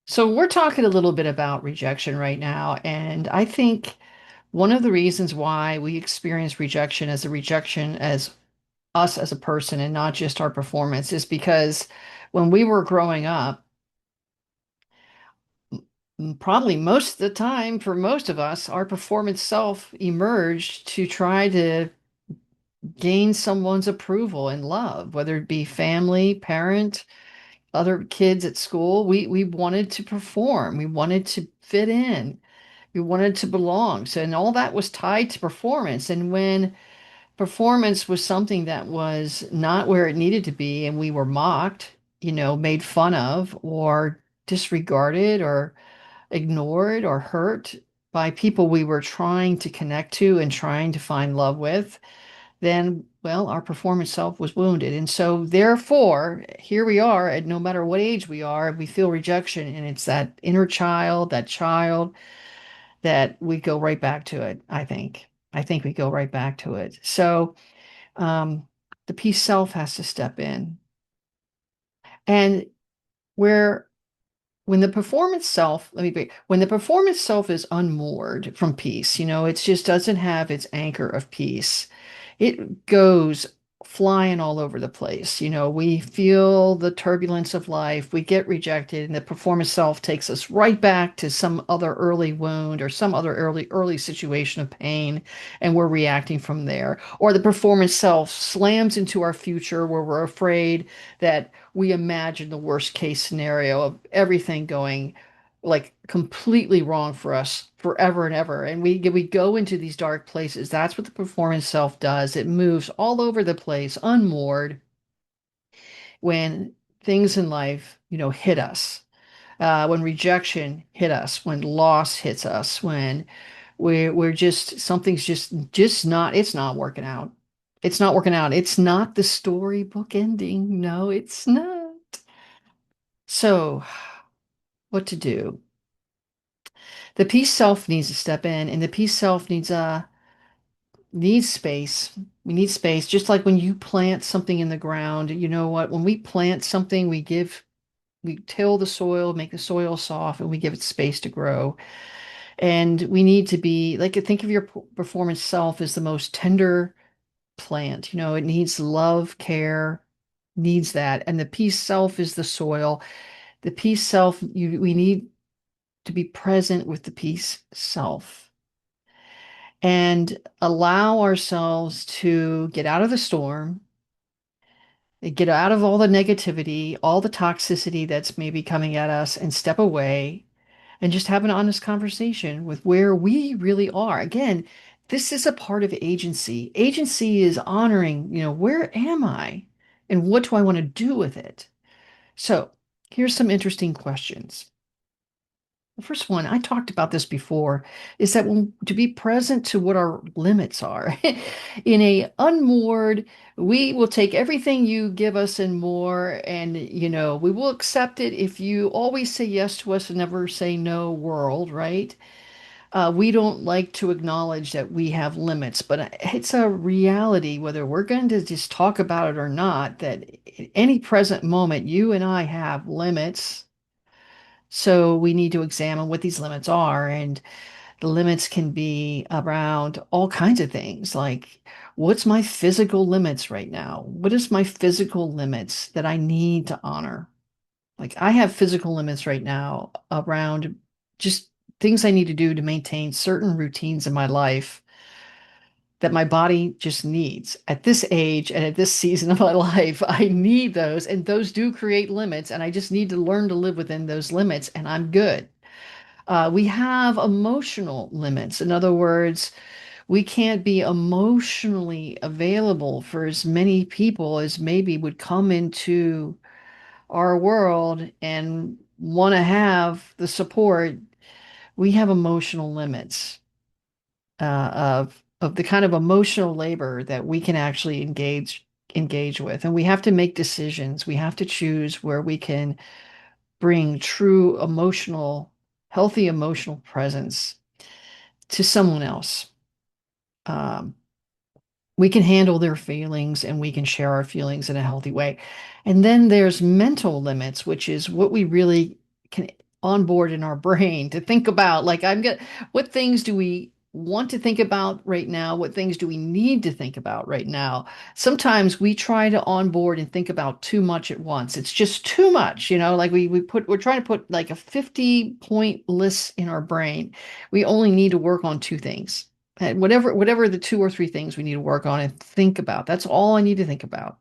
So we're talking a little bit about rejection right now, and I think one of the reasons why we experience rejection as a rejection as us as a person and not just our performance is because when we were growing up, probably most of the time for most of us, our performance self emerged to try to gain someone's approval and love, whether it be family, parent, other kids at school. We wanted to perform, we wanted to fit in. We wanted to belong. So, and all that was tied to performance. And when performance was something that was not where it needed to be, and we were mocked, made fun of, or disregarded, or ignored, or hurt by people we were trying to connect to and trying to find love with, then, well, our performance self was wounded. And so, therefore, here we are, and no matter what age we are, we feel rejection. And it's that inner child, that child that we go right back to it, I think. I think we go right back to it. So um, the peace self has to step in. And where when the performance self, let me be, when the performance self is unmoored from peace, it just doesn't have its anchor of peace. It goes flying all over the place. We feel the turbulence of life, we get rejected, and the performance self takes us right back to some other early wound or some other early situation of pain, and we're reacting from there. Or the performance self slams into our future where we're afraid that we imagine the worst case scenario of everything going like completely wrong for us forever and ever. And we go into these dark places. That's what the performance self does. It moves all over the place, unmoored, when things in life, hit us. When rejection hit us, when loss hits us, when we're just something's just not, it's not working out. It's not working out. It's not the storybook ending. No, it's not. So, what to do? The peace self needs to step in, and the peace self needs space. We need space, just like when you plant something in the ground. You know what? When we plant something, we till the soil, make the soil soft, and we give it space to grow. And we need to be like, think of your performance self as the most tender plant. It needs love, care, needs that. And the peace self is the soil. The peace self, we need to be present with the peace self and allow ourselves to get out of the storm, get out of all the negativity, all the toxicity that's maybe coming at us, and step away and just have an honest conversation with where we really are. Again, this is a part of agency. Agency is honoring, where am I and what do I want to do with it? So, here's some interesting questions. The first one, I talked about this before, is that to be present to what our limits are. In a unmoored, we will take everything you give us and more, and we will accept it if you always say yes to us and never say no world, right? We don't like to acknowledge that we have limits, but it's a reality, whether we're going to just talk about it or not, that at any present moment, you and I have limits. So we need to examine what these limits are. And the limits can be around all kinds of things, like what's my physical limits right now? What is my physical limits that I need to honor? Like I have physical limits right now around just things I need to do to maintain certain routines in my life that my body just needs. At this age and at this season of my life, I need those, and those do create limits, and I just need to learn to live within those limits, and I'm good. We have emotional limits. In other words, we can't be emotionally available for as many people as maybe would come into our world and want to have the support. We have emotional limits of the kind of emotional labor that we can actually engage with, and we have to make decisions. We have to choose where we can bring true emotional, healthy emotional presence to someone else. Um, we can handle their feelings and we can share our feelings in a healthy way. And then there's mental limits, which is what we really can on board in our brain to think about. Like, what things do we want to think about right now? What things do we need to think about right now? Sometimes we try to onboard and think about too much at once. It's just too much, like we're trying to put like a 50-point list in our brain. We only need to work on two things. And whatever the two or three things we need to work on and think about. That's all I need to think about.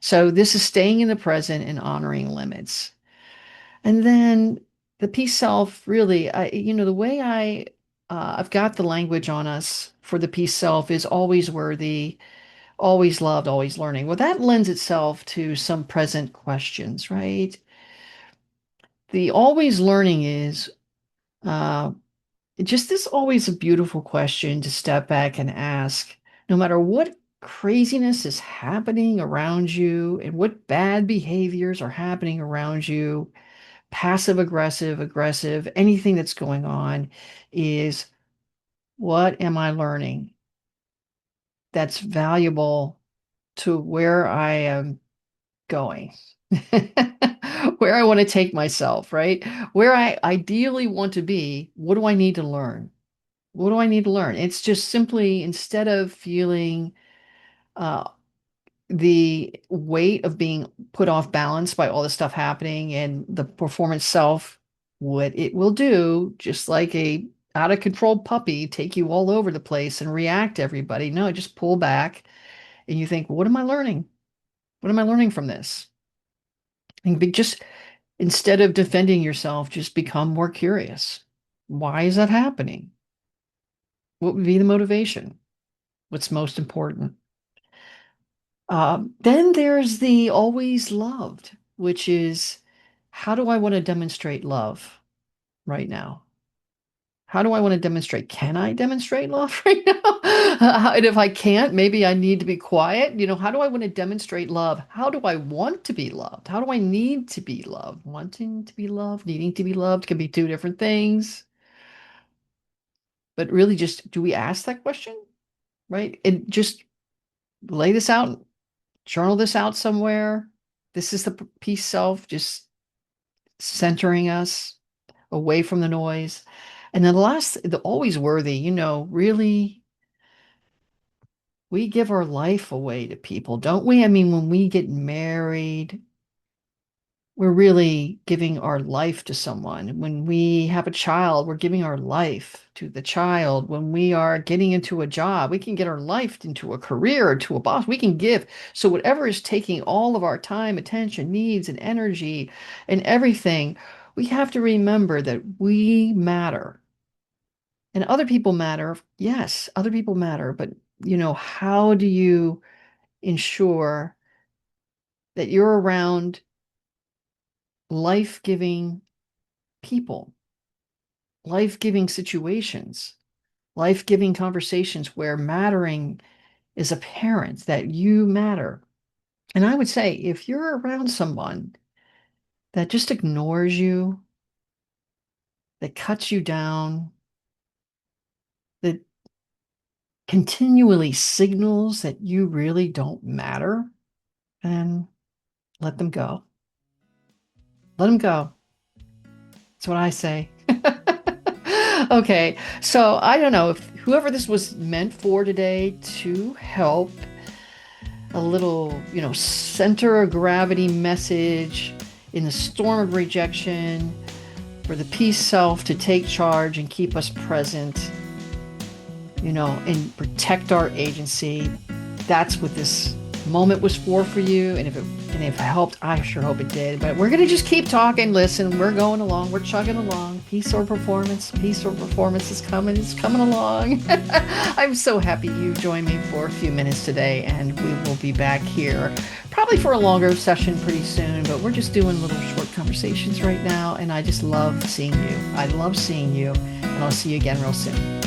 So this is staying in the present and honoring limits. And then the peace self, really, the way I've got the language on us for the peace self is always worthy, always loved, always learning. Well, that lends itself to some present questions, right? The always learning is uh, just this always a beautiful question to step back and ask, no matter what craziness is happening around you and what bad behaviors are happening around you, passive aggressive, aggressive, anything that's going on, is what am I learning that's valuable to where I am going, where I want to take myself, right? Where I ideally want to be, what do I need to learn? What do I need to learn? It's just simply instead of feeling uh, the weight of being put off balance by all this stuff happening and the performance self, what it will do, just like a out of control puppy, take you all over the place and react to everybody. No, just pull back and you think, what am I learning? What am I learning from this? And just instead of defending yourself, just become more curious. Why is that happening? What would be the motivation? What's most important? Then there's the always loved, which is how do I want to demonstrate love right now? How do I want to demonstrate? Can I demonstrate love right now? And if I can't, maybe I need to be quiet. How do I want to demonstrate love? How do I want to be loved? How do I need to be loved? Wanting to be loved, needing to be loved can be two different things. But really, just do we ask that question? Right? And just lay this out, journal this out somewhere. This is the peace self, just centering us away from the noise. And then the last, the always worthy, really, we give our life away to people, don't we? I mean, when we get married, we're really giving our life to someone. When we have a child, we're giving our life to the child. When we are getting into a job, we can get our life into a career or to a boss. We can give. So whatever is taking all of our time, attention, needs, and energy and everything, we have to remember that we matter. And other people matter. Yes, other people matter. But, how do you ensure that you're around life-giving people, life-giving situations, life-giving conversations where mattering is apparent, that you matter? And I would say if you're around someone that just ignores you, that cuts you down, that continually signals that you really don't matter, then let them go. Let them go. That's what I say. Okay, so I don't know if whoever this was meant for today to help a little, center of gravity message in the storm of rejection for the peace self to take charge and keep us present, and protect our agency. That's what this moment was for you. And if it helped, I sure hope it did. But we're going to just keep talking. Listen, we're going along. We're chugging along. Peace or performance. Peace or performance is coming. It's coming along. I'm so happy you joined me for a few minutes today. And we will be back here probably for a longer session pretty soon. But we're just doing little short conversations right now. And I just love seeing you. I love seeing you. And I'll see you again real soon.